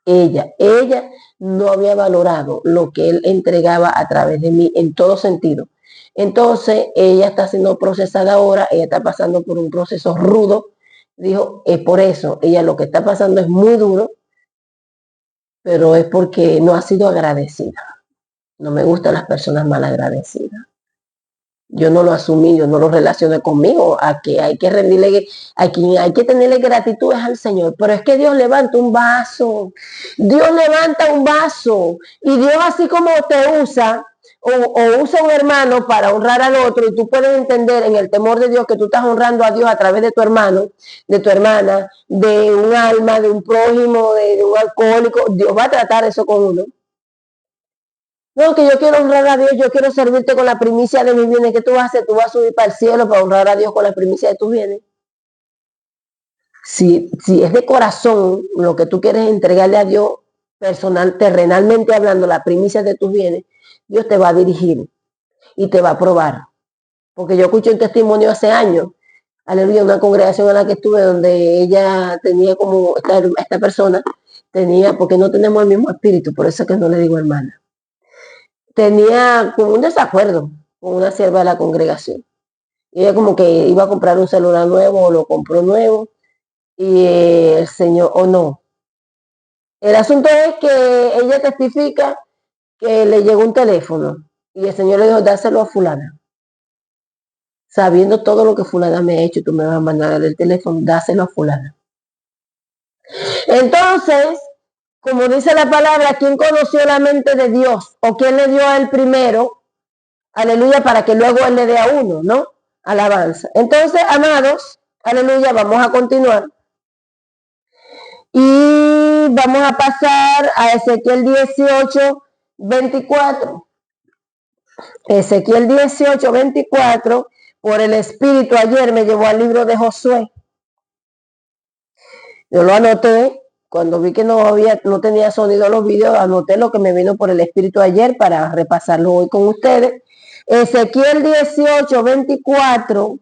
Ella no había valorado lo que él entregaba a través de mí en todo sentido. Entonces, ella está siendo procesada ahora, ella está pasando por un proceso rudo. Dijo, es por eso, ella lo que está pasando es muy duro, pero es porque no ha sido agradecida. No me gustan las personas mal agradecidas. Yo no lo asumí, yo no lo relacioné conmigo, a que hay que rendirle, a quien hay que tenerle gratitud es al Señor. Pero es que Dios levanta un vaso, Dios levanta un vaso, y Dios así como te usa, o usa un hermano para honrar al otro, y tú puedes entender en el temor de Dios que tú estás honrando a Dios a través de tu hermano, de tu hermana, de un alma, de un prójimo, de un alcohólico. Dios va a tratar eso con uno. No, que yo quiero honrar a Dios, yo quiero servirte con la primicia de mis bienes. ¿Qué tú vas a hacer? Tú vas a subir para el cielo para honrar a Dios con la primicia de tus bienes. Si es de corazón lo que tú quieres entregarle a Dios, personal, terrenalmente hablando, la primicia de tus bienes, Dios te va a dirigir y te va a probar. Porque yo escuché un testimonio hace años, aleluya, una congregación en la que estuve, donde ella tenía como, esta persona tenía, porque no tenemos el mismo espíritu, por eso es que no le digo hermana, tenía como un desacuerdo con una sierva de la congregación. Y ella como que iba a comprar un celular nuevo, o lo compró nuevo, y el Señor, o no. El asunto es que ella testifica que le llegó un teléfono, y el Señor le dijo, dáselo a fulana. Sabiendo todo lo que fulana me ha hecho, tú me vas a mandar el teléfono, dáselo a fulana. Entonces, como dice la palabra, ¿quién conoció la mente de Dios? ¿O quién le dio a él primero? Aleluya, para que luego él le dé a uno, ¿no? Alabanza. Entonces, amados, aleluya, vamos a continuar. Y vamos a pasar a Ezequiel 18, 24. Ezequiel 18, 24, por el Espíritu ayer me llevó al libro de Josué. Yo lo anoté, cuando vi que no tenía sonido los videos, anoté lo que me vino por el Espíritu ayer para repasarlo hoy con ustedes. Ezequiel 18, 24,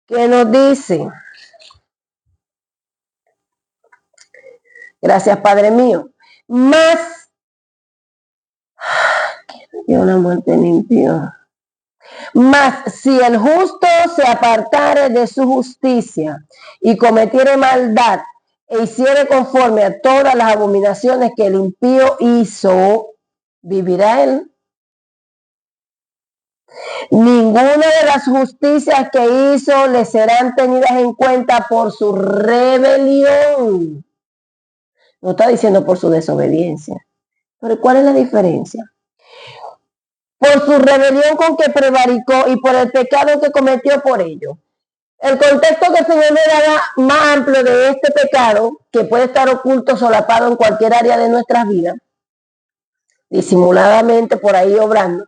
que nos dice, gracias Padre mío, más, yo la muerte limpio. Mas si el justo se apartare de su justicia y cometiere maldad e hiciere conforme a todas las abominaciones que el impío hizo, vivirá él. Ninguna de las justicias que hizo le serán tenidas en cuenta por su rebelión. No está diciendo por su desobediencia. Pero ¿cuál es la diferencia? Por su rebelión con que prevaricó y por el pecado que cometió por ello. El contexto que el Señor me da más amplio de este pecado, que puede estar oculto, solapado en cualquier área de nuestras vidas, disimuladamente por ahí obrando,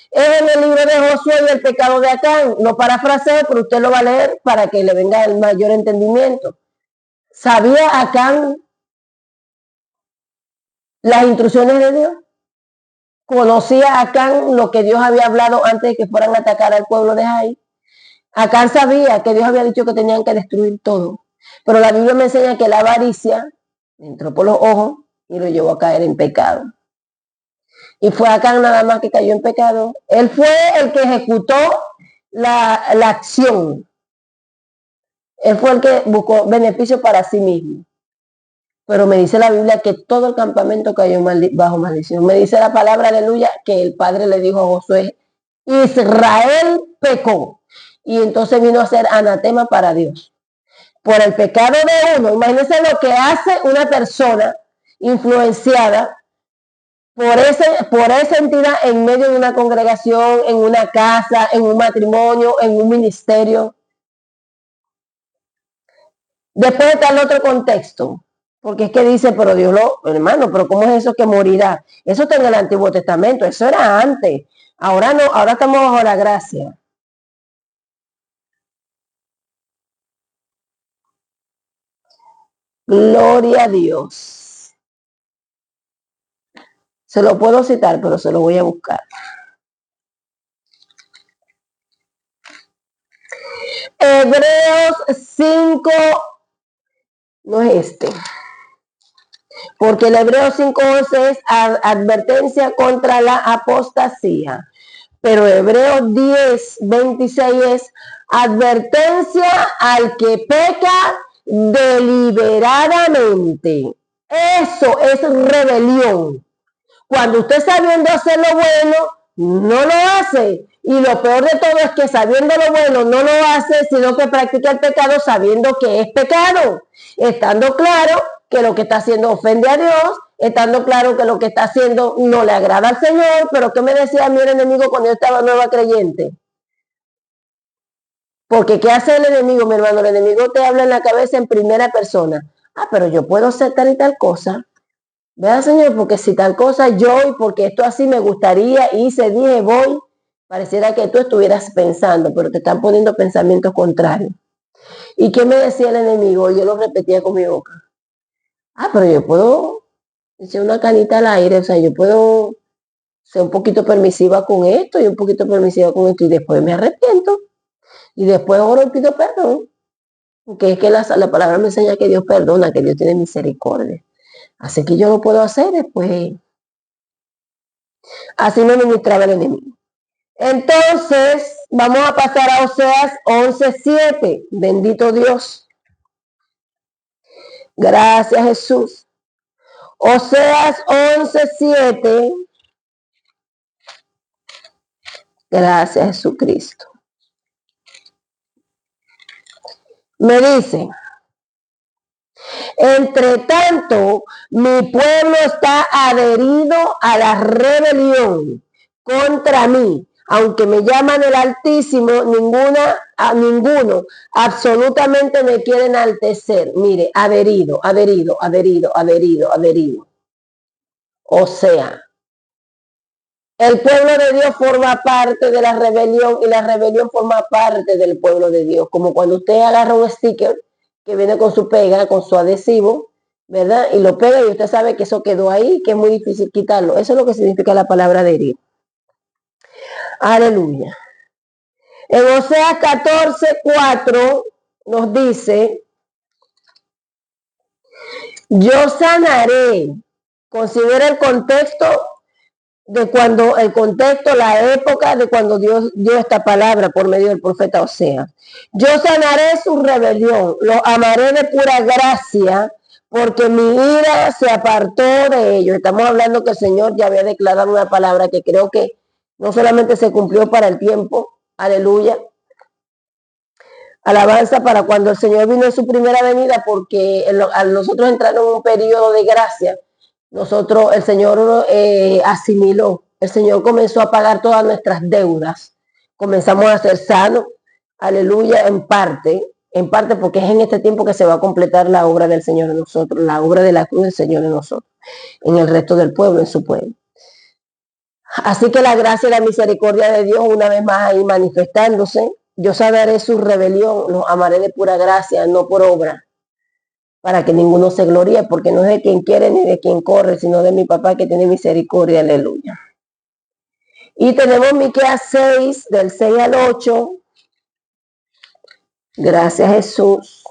es en el libro de Josué y el pecado de Acán. Lo parafraseo, pero usted lo va a leer para que le venga el mayor entendimiento. ¿Sabía Acán las instrucciones de Dios? ¿Conocía Acán lo que Dios había hablado antes de que fueran a atacar al pueblo de Jai? Acán sabía que Dios había dicho que tenían que destruir todo. Pero la Biblia me enseña que la avaricia entró por los ojos y lo llevó a caer en pecado. Y fue Acán nada más que cayó en pecado. Él fue el que ejecutó la acción. Él fue el que buscó beneficio para sí mismo. Pero me dice la Biblia que todo el campamento cayó bajo maldición. Me dice la palabra, aleluya, que el Padre le dijo a Josué, Israel pecó. Y entonces vino a ser anatema para Dios. Por el pecado de uno. Imagínense lo que hace una persona influenciada por esa entidad en medio de una congregación, en una casa, en un matrimonio, en un ministerio. Después está el otro contexto, porque es que dice, pero Dios hermano, pero ¿cómo es eso que morirá? Eso está en el Antiguo Testamento, eso era antes. Ahora no, ahora estamos bajo la gracia. Gloria a Dios. Se lo puedo citar, pero se lo voy a buscar. Hebreos 5, no es este, porque el Hebreo 5:11 es advertencia contra la apostasía, pero Hebreos 10:26 es advertencia al que peca deliberadamente. Eso es rebelión. Cuando usted sabiendo hacer lo bueno, no lo hace. Y lo peor de todo es que sabiendo lo bueno no lo hace, sino que practica el pecado sabiendo que es pecado. Estando claro que lo que está haciendo ofende a Dios, estando claro que lo que está haciendo no le agrada al Señor. Pero ¿qué me decía mi enemigo cuando yo estaba nueva creyente? Porque ¿qué hace el enemigo, mi hermano? El enemigo te habla en la cabeza en primera persona. Ah, pero yo puedo hacer tal y tal cosa. Vea, Señor, porque si tal cosa yo, y porque esto así me gustaría, hice, dije, voy, pareciera que tú estuvieras pensando, pero te están poniendo pensamientos contrarios. ¿Y qué me decía el enemigo? Yo lo repetía con mi boca. Ah, pero yo puedo echar una canita al aire, o sea, yo puedo ser un poquito permisiva con esto y un poquito permisiva con esto, y después me arrepiento, y después oro y pido perdón. Porque es que la palabra me enseña que Dios perdona, que Dios tiene misericordia. Así que yo lo puedo hacer después. Así me ministraba el enemigo. Entonces, vamos a pasar a Oseas 11:7. Bendito Dios. Gracias, Jesús. Oseas 11:7. Gracias, Jesucristo. Me dice, entre tanto, mi pueblo está adherido a la rebelión contra mí. Aunque me llaman el Altísimo, ninguno absolutamente me quiere enaltecer. Mire, adherido. O sea, el pueblo de Dios forma parte de la rebelión y la rebelión forma parte del pueblo de Dios. Como cuando usted agarra un sticker que viene con su pega, con su adhesivo, ¿verdad? Y lo pega y usted sabe que eso quedó ahí, que es muy difícil quitarlo. Eso es lo que significa la palabra adherir. Aleluya. En Oseas 14:4 nos dice, yo sanaré. Considera el contexto la época de cuando Dios dio esta palabra por medio del profeta Oseas. Yo sanaré su rebelión, los amaré de pura gracia, porque mi ira se apartó de ellos. Estamos hablando que el Señor ya había declarado una palabra que creo que no solamente se cumplió para el tiempo, aleluya, alabanza para cuando el Señor vino en su primera venida, porque al nosotros entrar en un periodo de gracia, el Señor asimiló, el Señor comenzó a pagar todas nuestras deudas, comenzamos a ser sanos, aleluya, en parte porque es en este tiempo que se va a completar la obra del Señor en nosotros, la obra de la cruz del Señor en nosotros, en el resto del pueblo, en su pueblo. Así que la gracia y la misericordia de Dios una vez más ahí manifestándose. Yo saberé su rebelión, los amaré de pura gracia, no por obra, para que ninguno se gloríe, porque no es de quien quiere ni de quien corre, sino de mi papá que tiene misericordia, aleluya. Y tenemos Miqueas 6, del 6 al 8. Gracias, Jesús.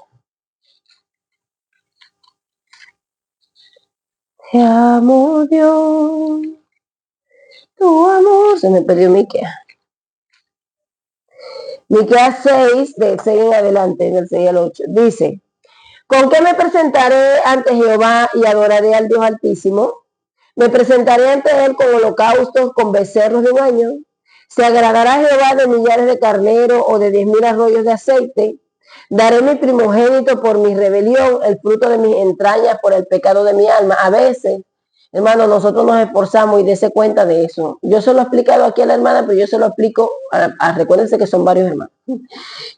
Te amo, Dios. Tu amor. Se me perdió Miqueas. Miqueas 6, del 6 en adelante, del 6 al 8. Dice, ¿Con qué me presentaré ante Jehová y adoraré al Dios Altísimo? Me presentaré ante él con holocaustos, con becerros de un año. ¿Se agradará Jehová de millares de carneros o de 10,000 arroyos de aceite? Daré mi primogénito por mi rebelión, el fruto de mis entrañas por el pecado de mi alma. A veces, hermano, nosotros nos esforzamos y dése cuenta de eso. Yo se lo he explicado aquí a la hermana, pero yo se lo explico, recuérdense que son varios hermanos.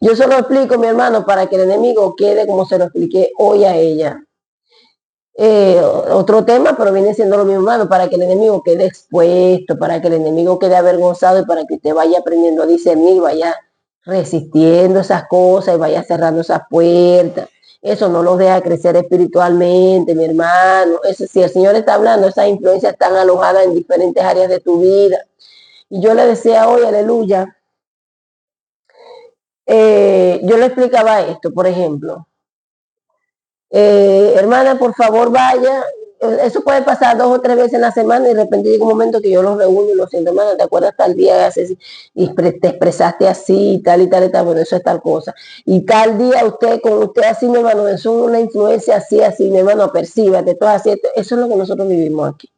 Yo se lo explico, mi hermano, para que el enemigo quede como se lo expliqué hoy a ella. Otro tema, pero viene siendo lo mismo, hermano, para que el enemigo quede expuesto, para que el enemigo quede avergonzado y para que usted vaya aprendiendo a discernir, vaya resistiendo esas cosas y vaya cerrando esas puertas. Eso no los deja crecer espiritualmente, mi hermano. Eso, si el Señor está hablando, esas influencias están alojadas en diferentes áreas de tu vida. Y yo le decía hoy, aleluya, yo le explicaba esto, por ejemplo. Hermana, por favor, vaya. Eso puede pasar 2 o 3 veces en la semana y de repente llega un momento que yo los reúno y los siento, hermana, ¿te acuerdas tal día y te expresaste así y tal y tal y tal? Bueno, eso es tal cosa. Y tal día con usted así, mi hermano, eso es una influencia así, mi hermano, percíbate, todo así. Eso es lo que nosotros vivimos aquí.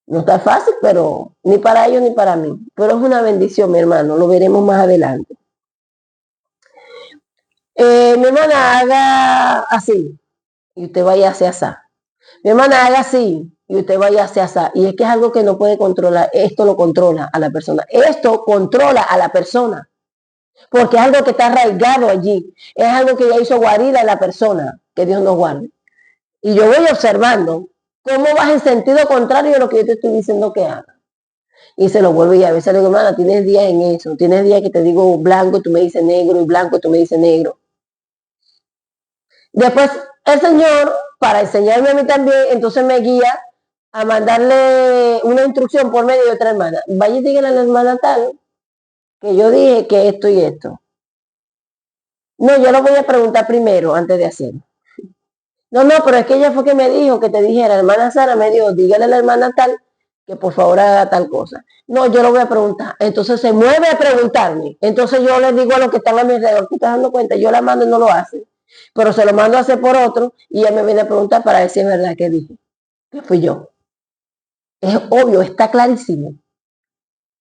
No está fácil, pero ni para ellos ni para mí. Pero es una bendición, mi hermano, lo veremos más adelante. Mi hermana, haga así y usted vaya hacia así. Mi hermana, haga así y usted vaya hacia así. Y es que es algo que no puede controlar. Esto lo controla a la persona. Esto controla a la persona. Porque es algo que está arraigado allí. Es algo que ya hizo guarida en la persona. Que Dios nos guarde. Y yo voy observando cómo vas en sentido contrario a lo que yo te estoy diciendo que haga. Y se lo vuelvo y a veces le digo, hermana, tienes días en eso. Tienes días que te digo blanco y tú me dices negro y blanco y tú me dices negro. Después el Señor, para enseñarme a mí también, entonces me guía a mandarle una instrucción por medio de otra hermana. Vaya y dígale a la hermana tal que yo dije que esto y esto. No, yo lo voy a preguntar primero antes de hacerlo. No, pero es que ella fue que me dijo que te dijera, la hermana Sara me dijo, dígale a la hermana tal que por favor haga tal cosa. No, yo lo voy a preguntar. Entonces se mueve a preguntarme. Entonces yo le digo a los que están a mi alrededor, ¿tú estás dando cuenta? Yo la mando y no lo hace. Pero se lo mando a hacer por otro y ella me viene a preguntar para ver si es verdad que dije. Que fui yo. Es obvio, está clarísimo.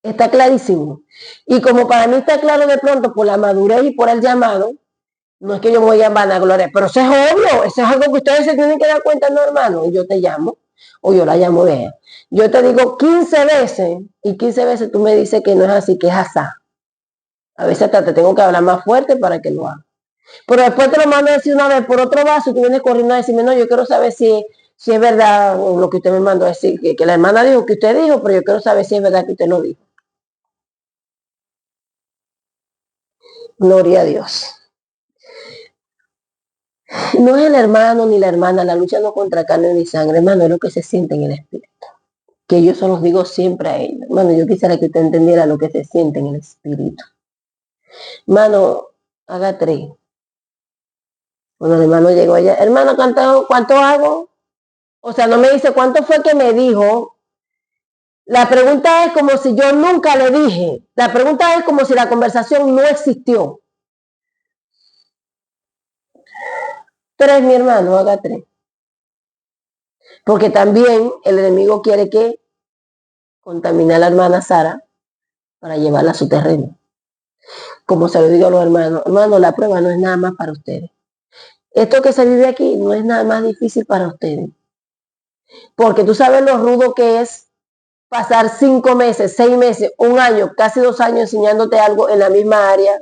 Está clarísimo. Y como para mí está claro de pronto por la madurez y por el llamado, no es que yo me voy a vanagloria, pero eso es obvio, eso es algo que ustedes se tienen que dar cuenta, no, hermano. Yo te llamo, o yo la llamo de ella. Yo te digo 15 veces, y 15 veces tú me dices que no es así, que es asá. A veces hasta te tengo que hablar más fuerte para que lo haga. Pero después te lo mando a decir una vez por otro vaso, y tú vienes corriendo a decirme, no, yo quiero saber si es verdad lo que usted me mandó a decir, que la hermana dijo que usted dijo, pero yo quiero saber si es verdad que usted lo dijo. Gloria a Dios. No es el hermano ni la hermana, la lucha no contra carne ni sangre, hermano, es lo que se siente en el espíritu. Que yo se los digo siempre a ellos. Hermano, yo quisiera que usted entendiera lo que se siente en el espíritu. Hermano, haga 3. Cuando el hermano llegó allá, hermano, ¿cuánto hago? O sea, no me dice cuánto fue que me dijo. La pregunta es como si yo nunca le dije. La pregunta es como si la conversación no existió. 3, mi hermano, haga 3. Porque también el enemigo quiere que contamine a la hermana Sara para llevarla a su terreno. Como se lo digo a los hermanos, hermano, la prueba no es nada más para ustedes. Esto que se vive aquí no es nada más difícil para ustedes. Porque tú sabes lo rudo que es pasar 5 meses, 6 meses, 1 año, casi 2 años enseñándote algo en la misma área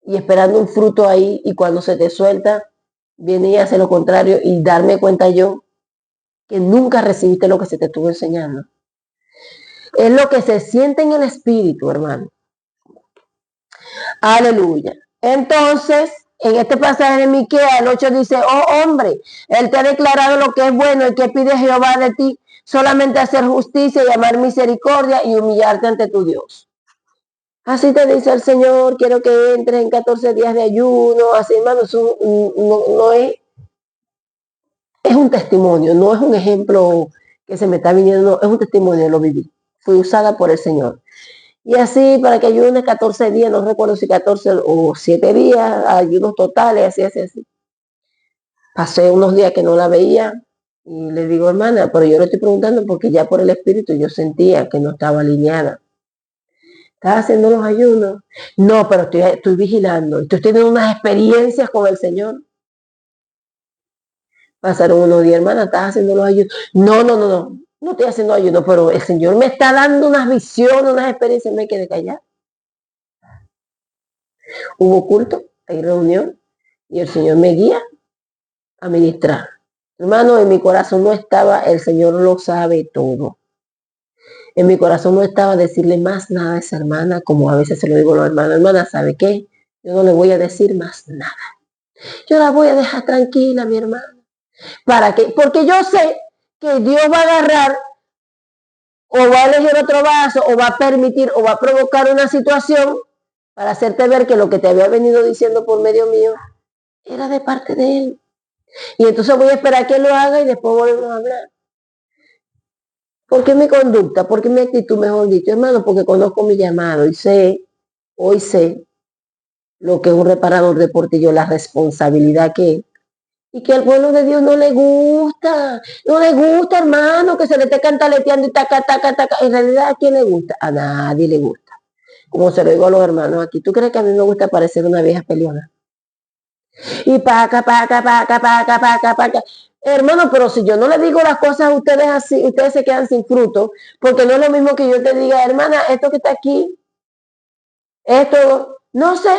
y esperando un fruto ahí, y cuando se te suelta, viene y hace lo contrario, y darme cuenta yo que nunca recibiste lo que se te estuvo enseñando. Es lo que se siente en el espíritu, hermano. Aleluya. Entonces, en este pasaje de Miqueas, el 8 dice, oh hombre, él te ha declarado lo que es bueno y que pide Jehová de ti, solamente hacer justicia y amar misericordia y humillarte ante tu Dios. Así te dice el Señor, quiero que entres en 14 días de ayuno, así hermano, no es un testimonio, no es un ejemplo que se me está viniendo, no, es un testimonio, lo viví, fui usada por el Señor. Y así, para que ayunes 14 días, no recuerdo si 14 o 7 días, ayunos totales, así. Pasé unos días que no la veía y le digo, hermana, pero yo le estoy preguntando porque ya por el espíritu yo sentía que no estaba alineada. ¿Estás haciendo los ayunos? No, pero estoy vigilando. Estoy teniendo unas experiencias con el Señor. Pasaron unos días, hermana, ¿estás haciendo los ayunos? No estoy haciendo ayunos, pero el Señor me está dando unas visiones, unas experiencias, me quedé callada. Hubo culto, hay reunión, y el Señor me guía a ministrar. Hermano, en mi corazón no estaba, el Señor lo sabe todo. En mi corazón no estaba decirle más nada a esa hermana, como a veces se lo digo a los hermanos, hermana, ¿sabe qué? Yo no le voy a decir más nada. Yo la voy a dejar tranquila, mi hermana. ¿Para qué? Porque yo sé que Dios va a agarrar o va a elegir otro vaso o va a permitir o va a provocar una situación para hacerte ver que lo que te había venido diciendo por medio mío era de parte de Él. Y entonces voy a esperar que Él lo haga y después volvemos a hablar. ¿Por qué mi conducta? ¿Por qué mi actitud, mejor dicho, hermano? Porque conozco mi llamado y hoy sé lo que es un reparador de portillo, la responsabilidad que es. Y que al pueblo de Dios no le gusta, hermano, que se le esté cantaleteando y taca, taca, taca. En realidad, ¿a quién le gusta? A nadie le gusta. Como se lo digo a los hermanos aquí, ¿tú crees que a mí me gusta parecer una vieja peleona? Y paca, paca, paca, paca, paca, paca. Hermano, pero si yo no le digo las cosas a ustedes así, ustedes se quedan sin fruto, porque no es lo mismo que yo te diga, hermana, esto que está aquí, esto, no sé,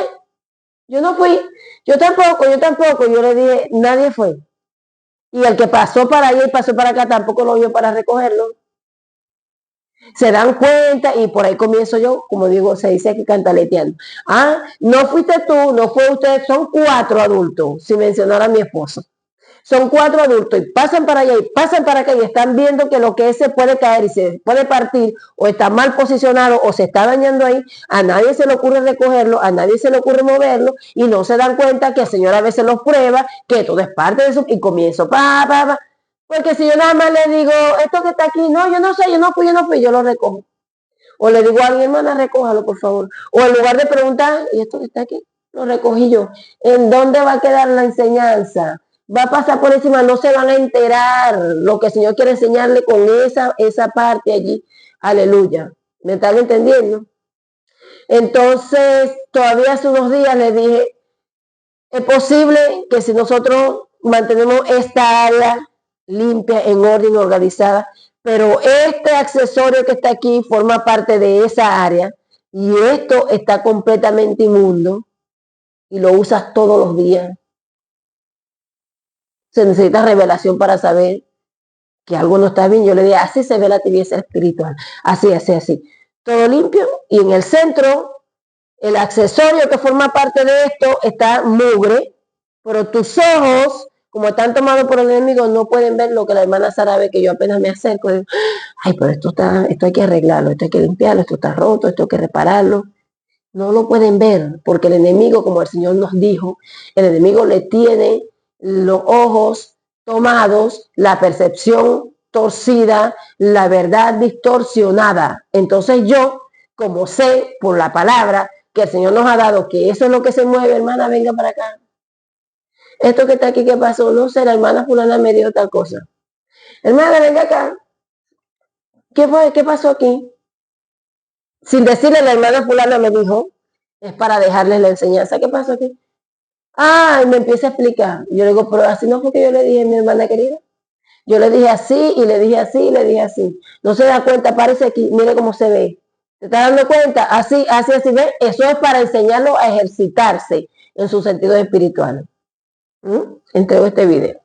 yo no fui, yo tampoco, yo le dije, nadie fue. Y el que pasó para allá y pasó para acá tampoco lo vio para recogerlo. Se dan cuenta y por ahí comienzo yo, como digo, se dice aquí cantaleteando. Ah, no fuiste tú, no fue usted, son 4 adultos, sin mencionar a mi esposo. Son 4 adultos y pasan para allá y pasan para acá y están viendo que lo que es se puede caer y se puede partir o está mal posicionado o se está dañando ahí. A nadie se le ocurre recogerlo, a nadie se le ocurre moverlo y no se dan cuenta que el Señor a veces los prueba, que todo es parte de eso y comienzo, porque si yo nada más le digo, esto que está aquí, no, yo no sé, yo no fui, yo lo recojo. O le digo a alguien, hermana, recójalo, por favor. O en lugar de preguntar, ¿y esto que está aquí? Lo recogí yo. ¿En dónde va a quedar la enseñanza? Va a pasar por encima, no se van a enterar lo que el Señor quiere enseñarle con esa parte allí. Aleluya. ¿Me están entendiendo? Entonces, todavía hace unos días le dije, es posible que si nosotros mantenemos esta área limpia, en orden, organizada, pero este accesorio que está aquí forma parte de esa área y esto está completamente inmundo y lo usas todos los días. Se necesita revelación para saber que algo no está bien. Yo le dije, así se ve la tibieza espiritual, así, así, así. Todo limpio y en el centro, el accesorio que forma parte de esto está mugre, pero tus ojos, como están tomados por el enemigo, no pueden ver lo que la hermana Sara ve, que yo apenas me acerco. Digo, ay, pero esto hay que arreglarlo, esto hay que limpiarlo, esto está roto, esto hay que repararlo. No lo pueden ver, porque el enemigo, como el Señor nos dijo, el enemigo le tiene los ojos tomados, la percepción torcida, la verdad distorsionada. Entonces yo, como sé por la palabra que el Señor nos ha dado, que eso es lo que se mueve, hermana, venga para acá. Esto que está aquí, ¿qué pasó? No sé, la hermana fulana me dio tal cosa. Hermana, venga acá. ¿Qué fue? ¿Qué pasó aquí? Sin decirle, la hermana fulana me dijo, es para dejarles la enseñanza. ¿Qué pasó aquí? Ah, y me empieza a explicar. Yo le digo, pero así no fue que yo le dije a mi hermana querida. Yo le dije así, y le dije así, y le dije así. No se da cuenta, parece aquí, mire cómo se ve. ¿Se está dando cuenta? Así, así, así, ¿ve? Eso es para enseñarlo a ejercitarse en sus sentidos espirituales. Entrego este video.